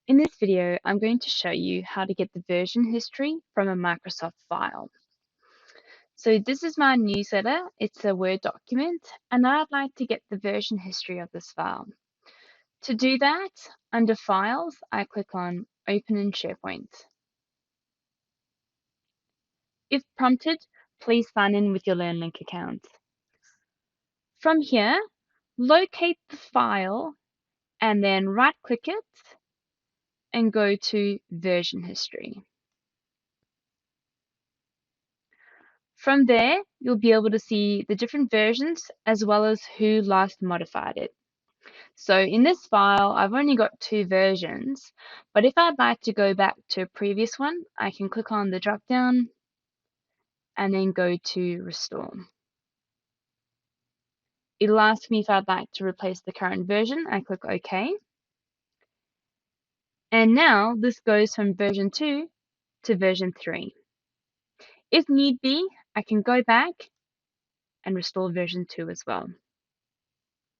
In this video, I'm going to show you how to get the version history from a Microsoft file. So this is my newsletter. It's a Word document, and I'd like to get the version history of this file. To do that, under Files, I click on Open in SharePoint. If prompted, please sign in with your LearnLink account. From here, locate the file and then right-click it and go to Version History. From there, you'll be able to see the different versions as well as who last modified it. So in this file, I've only got 2 versions, but if I'd like to go back to a previous one, I can click on the drop down and then go to Restore. It'll ask me if I'd like to replace the current version. I click OK. And now this goes from version 2 to version 3. If need be, I can go back and restore version 2 as well.